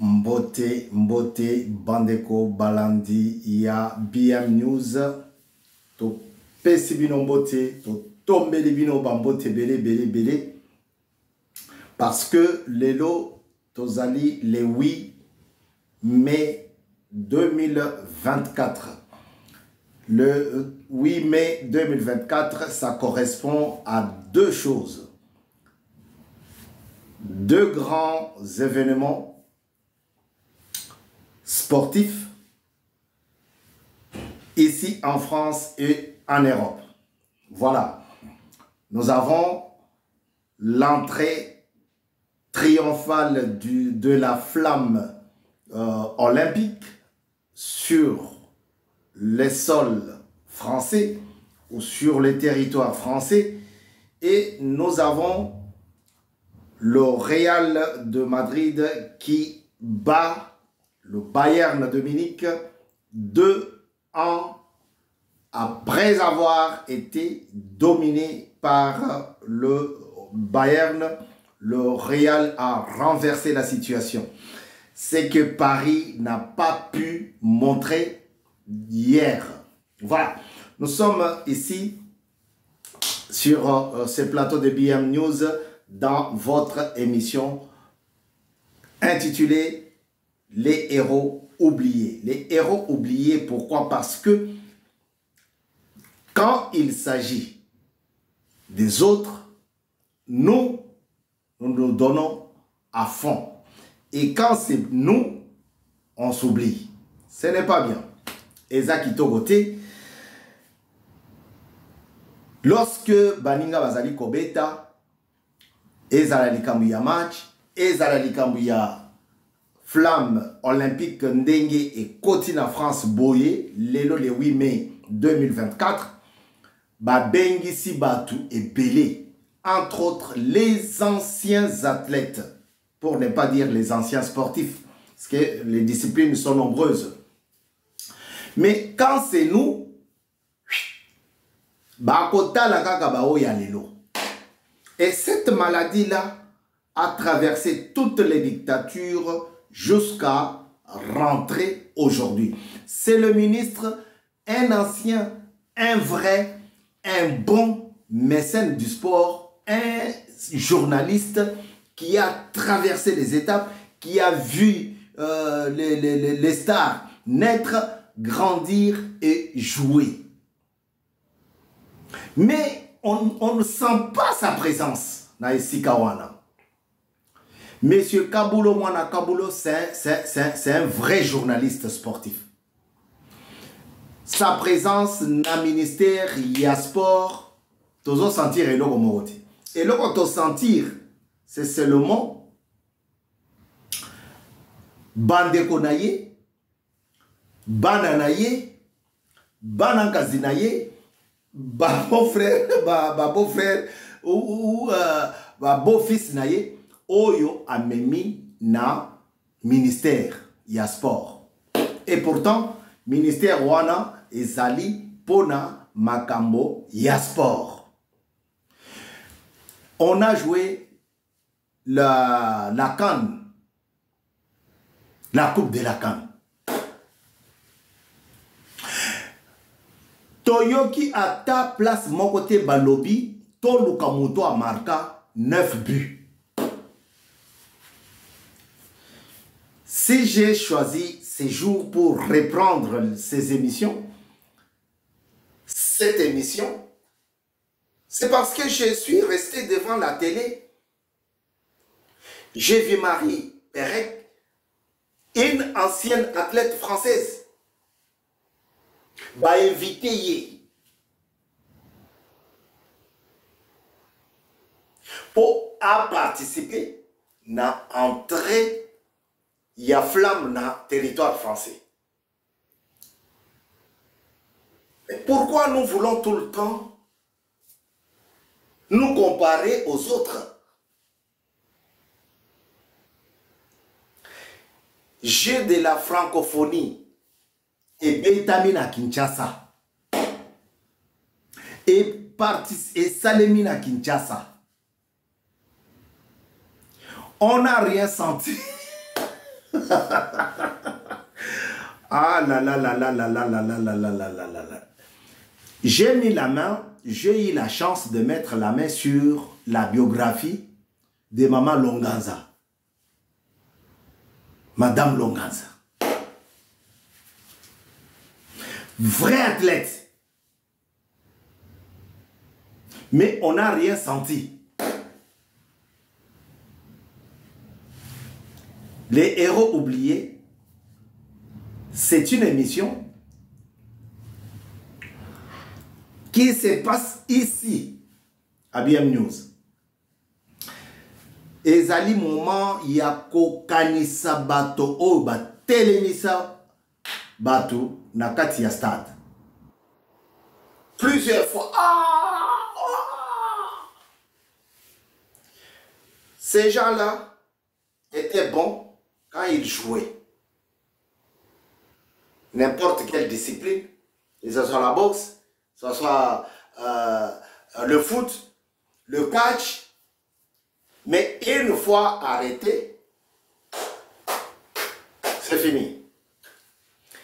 Mbote, Bandeko, Balandi, ya BM News, to pesi bino mbote, to tombe li bino bambote belé. Parce que lelo, tozali le 8 mai 2024. Le 8 mai 2024, ça correspond à deux choses. Deux grands événements sportifs ici en France et en Europe. Voilà. Nous avons l'entrée triomphale de la flamme olympique sur les sols français ou sur les territoires français, et nous avons le Real de Madrid qui bat le Bayern de Munich 2-1 après avoir été dominé par le Bayern. Le Real a renversé la situation. C'est que Paris n'a pas pu montrer hier. Voilà, nous sommes ici sur ce plateau de BM News dans votre émission intitulée Les héros oubliés. Les héros oubliés, pourquoi? Parce que quand il s'agit des autres, nous nous donnons à fond. Et quand c'est nous, on s'oublie. Ce n'est pas bien. Ezaki Togote, lorsque Baninga Bazali Kobeta, Ezala Likambuya match, Ezala Likambuya flamme olympique Ndenge et Kotina France Boye, lelo le 8 mai 2024, Babengi Sibatu et Belé, entre autres les anciens athlètes, pour ne pas dire les anciens sportifs, parce que les disciplines sont nombreuses. Mais quand c'est nous, et cette maladie-là a traversé toutes les dictatures jusqu'à rentrer aujourd'hui. C'est le ministre, un ancien, un vrai, un bon mécène du sport, un journaliste qui a traversé les étapes, qui a vu les stars naître, grandir et jouer. Mais on ne sent pas sa présence dans Isikawana. Monsieur Kabulo Mwana Kabulo, c'est un vrai journaliste sportif. Sa présence dans le ministère, il y a sport, tous on sentir et l'autre morote. Et l'autre sentir, c'est seulement Bandekonaye, Bananaye, Banankazinaye, beau-frère ou beau-fils naye, Oyo amemi na ministère ya sport. Et pourtant, ministère wana ezali pona makambo ya sport. On a joué la CAN, la coupe de la CAN. Toyoki à ta place, mon côté Balobi, Tolukamoto a marqué 9 buts. Si j'ai choisi ces jours pour reprendre ces émissions, cette émission, c'est parce que je suis resté devant la télé. J'ai vu Marie Perec, une ancienne athlète française, m'a invité pour participer à l'entrée. Il y a flamme dans le territoire français. Mais pourquoi nous voulons tout le temps nous comparer aux autres? J'ai de la francophonie et Benjamin à Kinshasa et Salemine à Kinshasa. On n'a rien senti. Ah là là là là là là là là là là là là là là. J'ai mis la main, j'ai eu la chance de mettre la main sur la biographie de Maman Longanza. Madame Longanza. Vrai athlète. Mais on n'a rien senti. Les héros oubliés, c'est une émission qui se passe ici, à BM News. Ezali moment, il y a kokanisa bato o ba telemisa bato na kati ya stade. Plusieurs fois. Ces gens-là étaient bons quand ils jouaient. N'importe quelle discipline, que ce soit la boxe, que ce soit le foot, le catch. Mais une fois arrêté, c'est fini.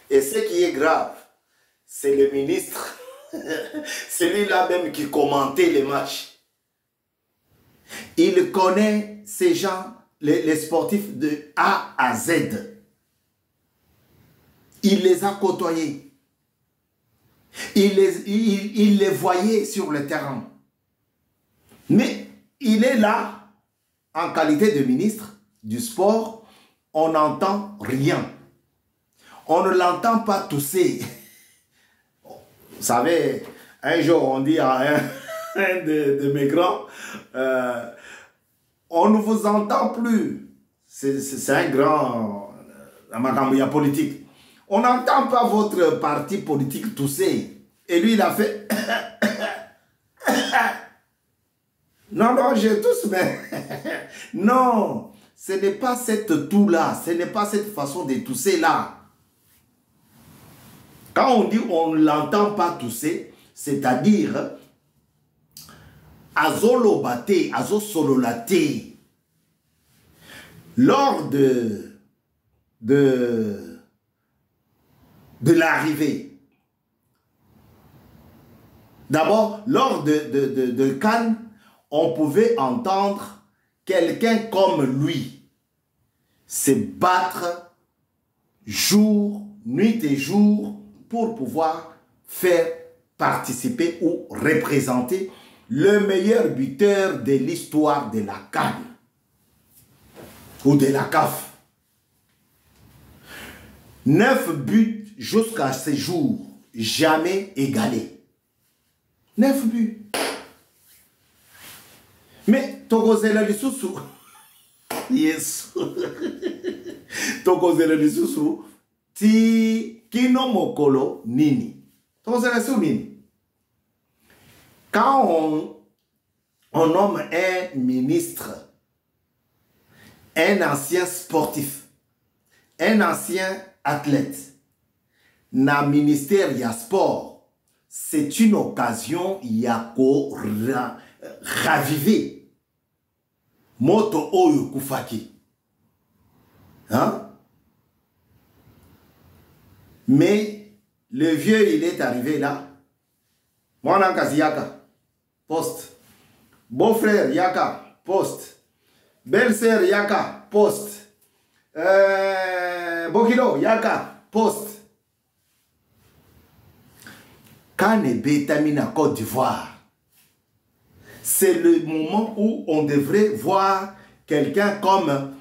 Et ce qui est grave, c'est le ministre, celui-là même qui commentait les matchs. Il connaît ces gens, les sportifs de A à Z. Il les a côtoyés. Il les voyait sur le terrain. Mais il est là, en qualité de ministre du sport, on n'entend rien. On ne l'entend pas tousser. Vous savez, un jour on dit à un de mes grands, on ne vous entend plus. C'est un grand Makambuya politique. On n'entend pas votre parti politique tousser. Et lui, il a fait... Non, non, je tousse, mais... Non, ce n'est pas cette toux-là, ce n'est pas cette façon de tousser-là. Quand on dit on ne l'entend pas tousser, c'est-à-dire... Azolobate, azosololate. Lors de l'arrivée. D'abord, lors de Cannes, on pouvait entendre quelqu'un comme lui se battre jour, nuit et jour pour pouvoir faire participer ou représenter le meilleur buteur de l'histoire de la CAN ou de la CAF. 9 buts jusqu'à ce jour, jamais égalés. 9 buts. Mais Tokozela Lisusu, yes, Tokozela Lisusu, ti kino mokolo nini. Tokozela Lisusu nini. Quand on nomme un ministre, un ancien sportif, un ancien athlète, na ministère ya sport, c'est une occasion ya ko raviver moto oyo kufaki. Hein? Mais le vieux, il est arrivé là. Mwana kazi yaka, poste. Beau-frère yaka, poste. Belle-sœur yaka, poste. Bokilo yaka, poste. Kane Betamina Côte d'Ivoire. C'est le moment où on devrait voir quelqu'un comme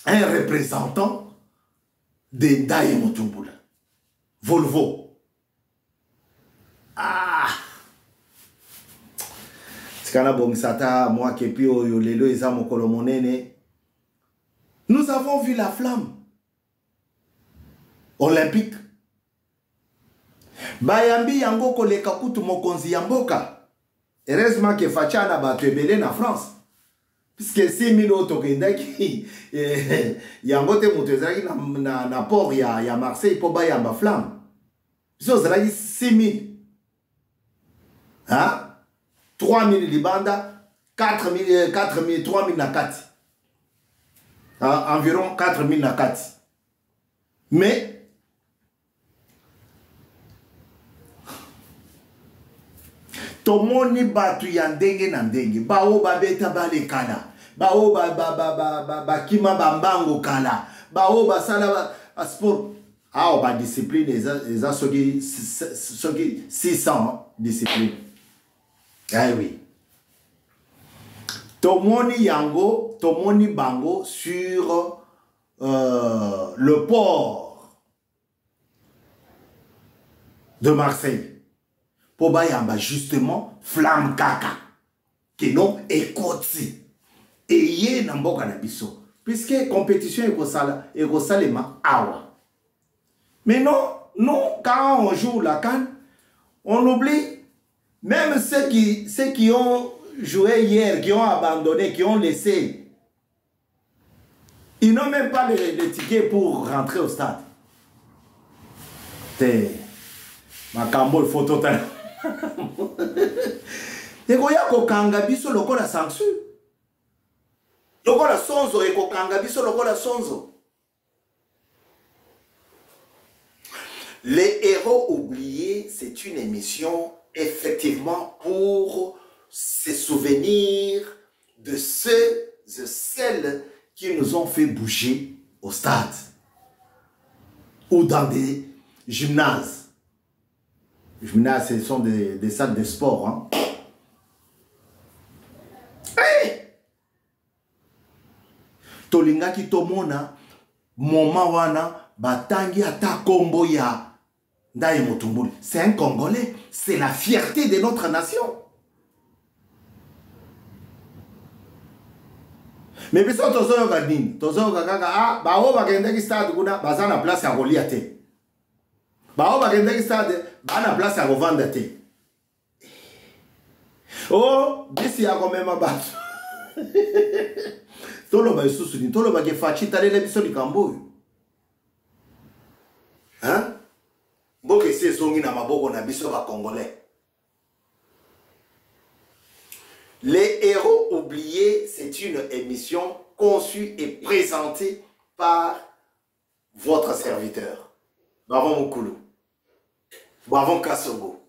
un représentant de Ndaye Mutumbula. Volvo. Ah! Sikana Bongsata, moi Kepi Oyolelo Ezamo Kolomonene. Nous avons vu la flamme olympique. Bayambi yango koleka kutu mokonzi yamboka. Heureusement que Fachana bato ebele na France. Puisque 6000 autres kendaki yango te moto ezalaki na port ya Marseille po bayamba flamme. Biso ezalaki 6000. Hein? 3000 libanda, 4000, 3000 na kati. environ 4000 nakati. Mais tomoni batu ya ndenge na ndenge bao babeta balekala bao bakima bambango kala bao basala sport ao ba discipline eza soki 600 discipline. Ah oui. Tomoni yango, tomoni bango sur le port de Marseille. Pour bayamba justement flamme kaka qui non ekoti eye na mboka na biso puisque compétition ekosalema awa. Mais non, nous quand on joue la CAN, on oublie même ceux qui ont joué hier, qui ont abandonné, qui ont laissé. Ils n'ont même pas les tickets pour rentrer au stade. C'est ma cambo photo. Et koya kokanga biso lokola sansu. Lokola sonzo e kokanga biso lokola sonzo. Les héros oubliés, c'est une émission effectivement pour se souvenir de ceux et celles qui nous ont fait bouger au stade ou dans des gymnases. Les gymnases, ce sont des salles de sport. Hein. Hey! Tolinga ki tomona, moment wana, batangi ata kombo ya Ndaye Mutumbuli. C'est un Congolais. C'est la fierté de notre nation. Mais biso tozo yoga nini? Tozo yoga kaka bao bakende ki stade kuna bazana place ya kolia te. Bao bakende ki stade bana place ya kovanda te. Oh, bisi ya komema batu. Tolo ba isusu ni tolo ba ke fachi talele biso ni kambo. Hein? Boke se songi na maboko na biso ba Congolais. Les héros oubliés, c'est une émission conçue et présentée par votre serviteur. Bavon Mukulu. Bavon Kasongo.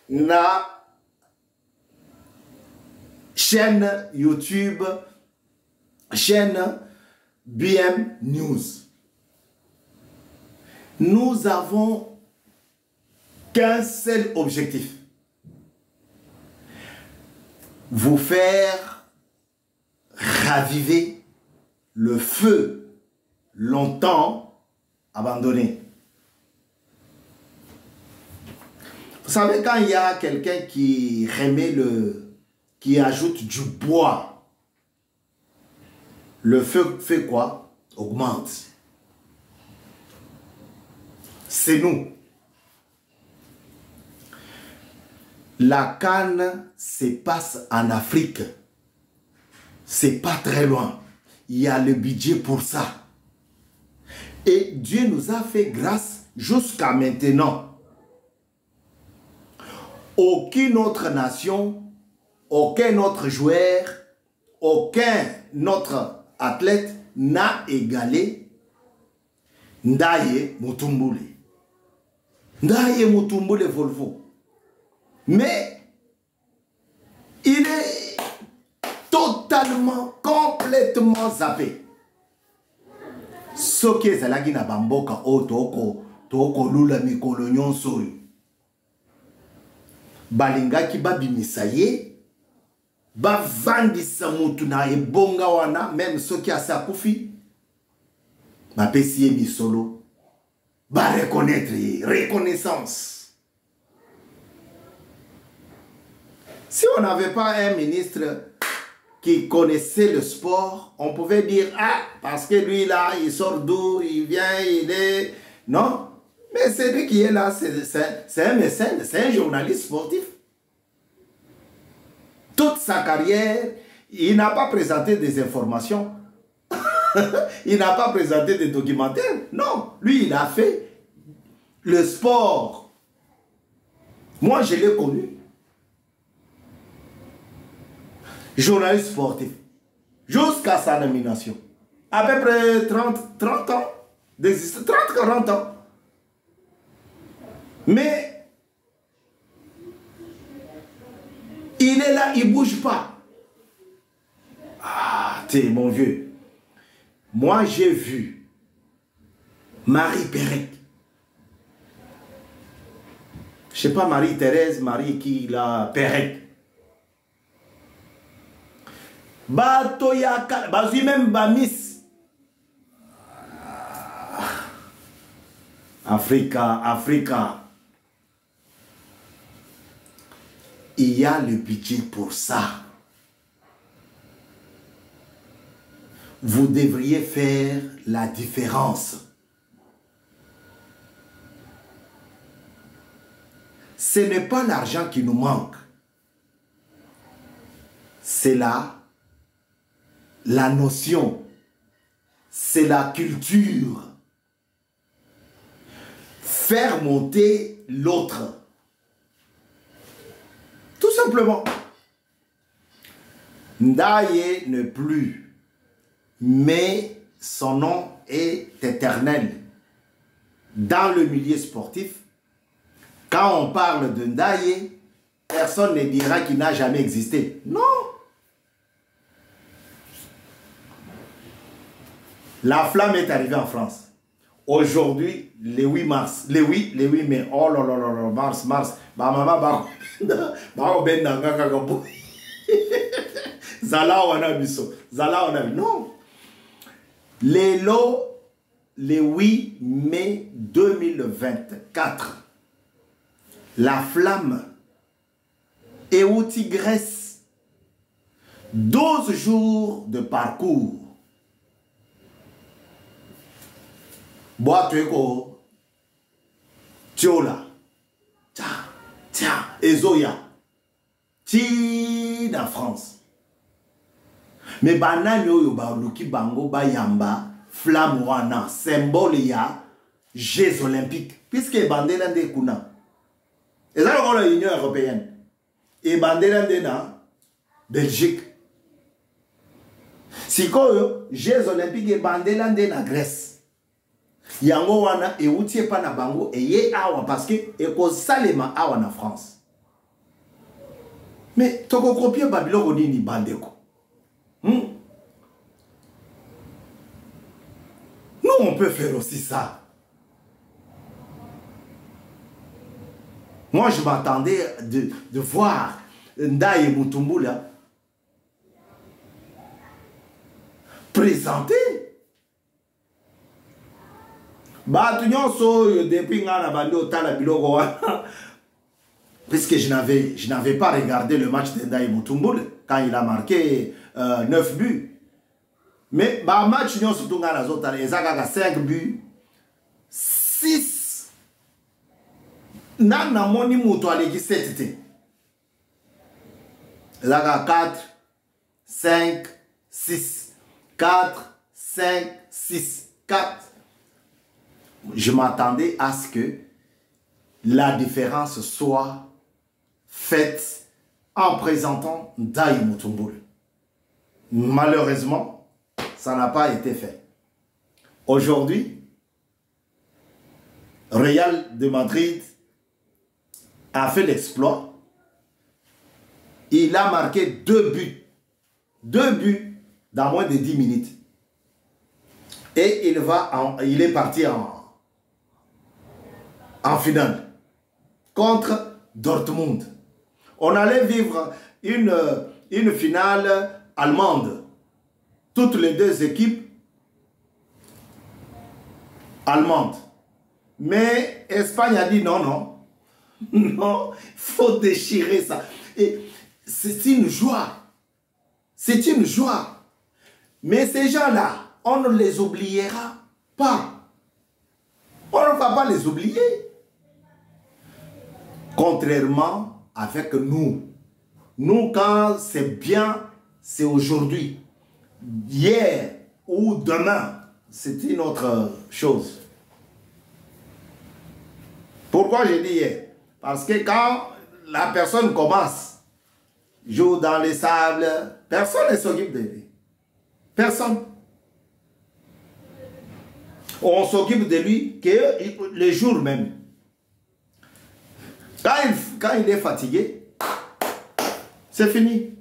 Na chaîne YouTube, chaîne BM News. Nous avons qu'un seul objectif. Vous faire raviver le feu longtemps abandonné. Vous savez, quand il y a quelqu'un qui remet qui ajoute du bois, le feu fait quoi? Augmente. C'est nous. La CAN se passe en Afrique. C'est pas très loin. Il y a le budget pour ça. Et Dieu nous a fait grâce jusqu'à maintenant. Aucune autre nation, aucun autre joueur, aucun autre athlète n'a égalé Ndaye Mutumbuli. Ndaye Mutumbuli Volvo. Mais il est totalement, complètement zappé. Ce qui est là, na bamboka o toko lula mikolo nyonso. Balinga ki babimisa ye, bavandisa mutu na ebonga wana, même ce qui a sa koufi, ba pesi mi solo, ba reconnaître, reconnaissance. Si on n'avait pas un ministre qui connaissait le sport, on pouvait dire, ah, parce que lui là, il sort d'où, il vient, il est... Non, mais c'est lui qui est là, c'est un mécène, c'est un journaliste sportif. Toute sa carrière, il n'a pas présenté des informations. Il n'a pas présenté des documentaires. Non, lui, il a fait le sport. Moi, je l'ai connu. Journaliste sportif. Jusqu'à sa nomination. à peu près 30 ans d'existence, 30-40 ans. Mais il est là, il ne bouge pas. Ah, t'es mon vieux. Moi, j'ai vu Marie Pérec. Je ne sais pas, Marie-Thérèse, Marie qui l'a Pérec. Batoyaka, bazui même Bamis. Africa. Il y a le budget pour ça. Vous devriez faire la différence. Ce n'est pas l'argent qui nous manque. C'est la notion. C'est la culture. Faire monter l'autre. Tout simplement. Ndaye ne plus, mais son nom est éternel. Dans le milieu sportif, quand on parle de Ndaye, personne ne dira qu'il n'a jamais existé. Non. La flamme est arrivée en France. Aujourd'hui, le 8 mars, le 8 mai, oh là là là là, mars, bah maman, Zala on a biso, Zala on a non. Le 8 mai 2024, la flamme est où Tigresse, 12 jours de parcours. Boatueko, Tiola, Tia, Ezoya, Ti na France. Mais banani oyo ba luki bango ba yamba flamme wana symbole ya Jeux olympiques puisque bandela nde kuna. Ezalo ko la Union européenne et bandela nde na Belgique. Sikoyo Jeux olympiques et bandela nde na Grèce. Yango wana e utie pa na bango e ye awa parce que e ko salema awa na France. Mais toko copier Babylone nini bandeko. Nous on peut faire aussi ça. Moi je m'attendais de voir Ndaye Mutumbula présenter. Bah, depuis puisque je n'avais pas regardé le match de Ndaye Mutumbula quand il a marqué 9 buts. Mais bah, match nous surtout dans les autres, il a 5 buts, 6. Nana moni muto aleki 7. Il a 4, 5, 6. 4, 5, 6. 4. Je m'attendais à ce que la différence soit faite en présentant Ndaye Mutumbula. Malheureusement, ça n'a pas été fait. Aujourd'hui, Real de Madrid a fait l'exploit. Il a marqué 2 buts. 2 buts dans moins de 10 minutes. Et il est parti en finale contre Dortmund. On allait vivre une finale allemande. Toutes les deux équipes allemandes. Mais Espagne a dit non, non. Non, il faut déchirer ça. Et c'est une joie. C'est une joie. Mais ces gens-là, on ne les oubliera pas. On ne va pas les oublier. Contrairement avec nous. Nous, quand c'est bien, c'est aujourd'hui. Hier ou demain, c'est une autre chose. Pourquoi je dis hier? Parce que quand la personne commence, joue dans les sables, personne ne s'occupe de lui. Personne. On s'occupe de lui que le jour même. Quand il est fatigué, c'est fini.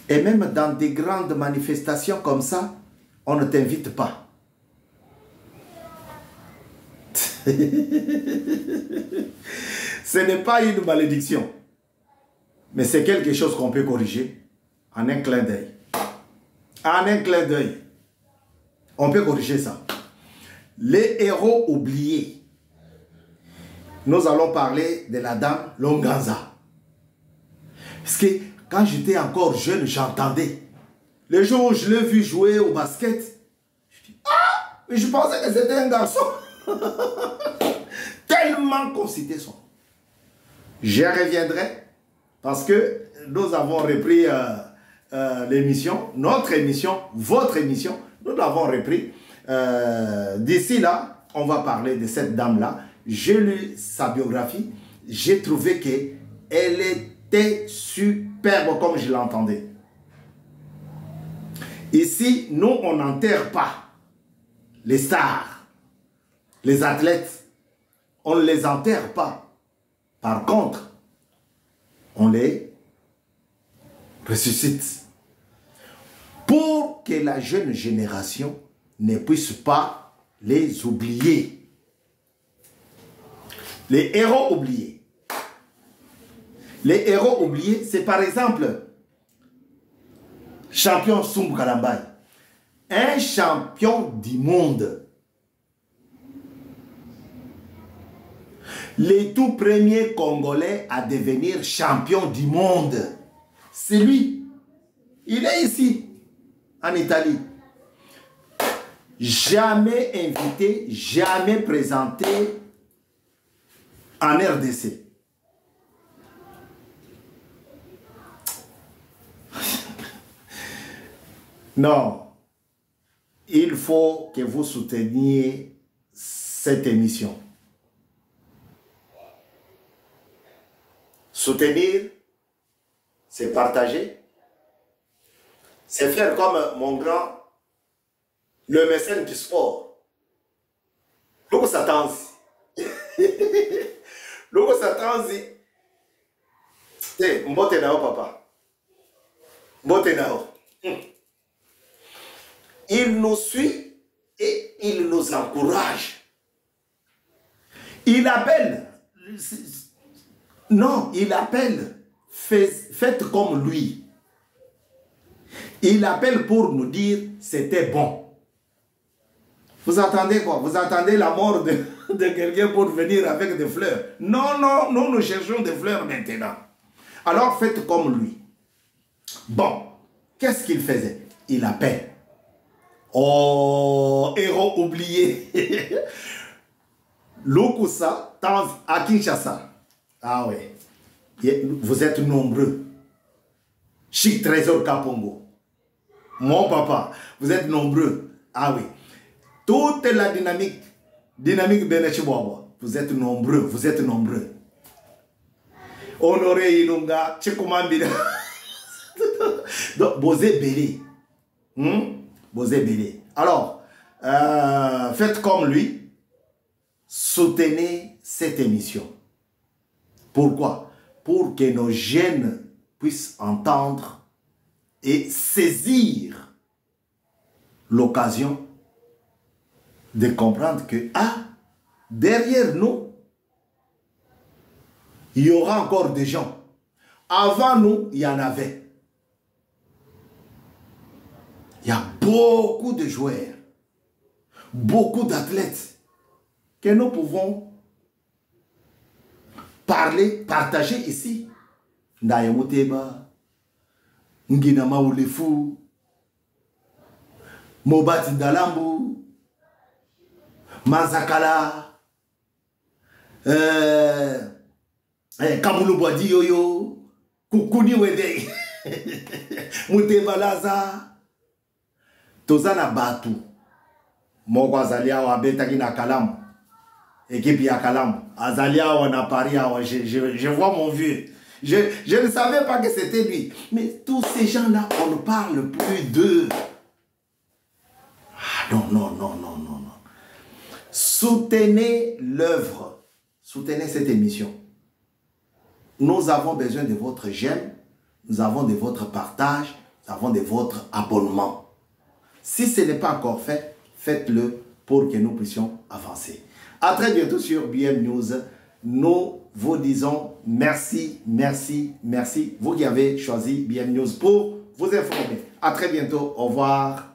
Et même dans des grandes manifestations comme ça, on ne t'invite pas. Ce n'est pas une malédiction, mais c'est quelque chose qu'on peut corriger en un clin d'œil. En un clin d'œil, on peut corriger ça. Les héros oubliés. Nous allons parler de la dame Longanza. Parce que quand j'étais encore jeune, j'entendais. Le jour où je l'ai vu jouer au basket, je dis, ah, mais je pensais que c'était un garçon. Tellement qu'on citait son nom. Je reviendrai parce que nous avons repris l'émission, notre émission, votre émission, nous l'avons repris. D'ici là, on va parler de cette dame-là. J'ai lu sa biographie, j'ai trouvé qu'elle était superbe comme je l'entendais. Ici, nous, on n'enterre pas les stars, les athlètes. On ne les enterre pas. Par contre, on les ressuscite. Pour que la jeune génération ne puisse pas les oublier. Les héros oubliés. Les héros oubliés, c'est par exemple champion Soumbu Kalambay. Un champion du monde. Le tout premier Congolais à devenir champion du monde. C'est lui. Il est ici, en Italie. Jamais invité, jamais présenté en RDC. Non. Il faut que vous souteniez cette émission. Soutenir, c'est partager. C'est faire comme mon grand, le mécène du sport. L'eau s'attend. L'eau s'attend. Mbote nao papa. Mbote nao. Il nous suit et il nous encourage. Il appelle. Non, il appelle. Faites comme lui. Il appelle pour nous dire c'était bon. Vous attendez quoi? Vous attendez la mort de quelqu'un pour venir avec des fleurs? Non, non, nous cherchons des fleurs maintenant. Alors faites comme lui. Bon, qu'est-ce qu'il faisait? Il appelle. Oh, héros oublié. Lokusa, Tanz, à Kinshasa. Ah oui. Vous êtes nombreux. Chic Trésor Kapongo. Mon papa, vous êtes nombreux. Ah oui. Toute la dynamique Benechiboabo. Vous êtes nombreux, vous êtes nombreux. Honoré Inunga, Tchekoumambida. Donc, Bosé Bélé. Bosé Bélé. Alors, faites comme lui. Soutenez cette émission. Pourquoi? Pour que nos jeunes puissent entendre et saisir l'occasion de comprendre que, derrière nous, il y aura encore des gens. Avant nous, il y en avait. Il y a beaucoup de joueurs, beaucoup d'athlètes que nous pouvons parler, partager ici. Ndaya Muteba, Ngina Maoulefu, Mobati Dalambu, Mazakala, Kamulu Boadi Yoyo, Kukuni Wede, Muteba Laza, Tozana Batu, Moko Azalia wa Betaki na Kalamu, équipe ya Kalamu, Azalia wa na Paris, je vois mon vieux. Je ne savais pas que c'était lui. Mais tous ces gens-là, on ne parle plus d'eux. Non, non, non, non, non, non. Soutenez l'œuvre. Soutenez cette émission. Nous avons besoin de votre j'aime. Nous avons de votre partage. Nous avons de votre abonnement. Si ce n'est pas encore fait, faites-le pour que nous puissions avancer. À très bientôt sur BM News. Nous vous disons merci, merci, merci. Vous qui avez choisi BM News pour vous informer. À très bientôt. Au revoir.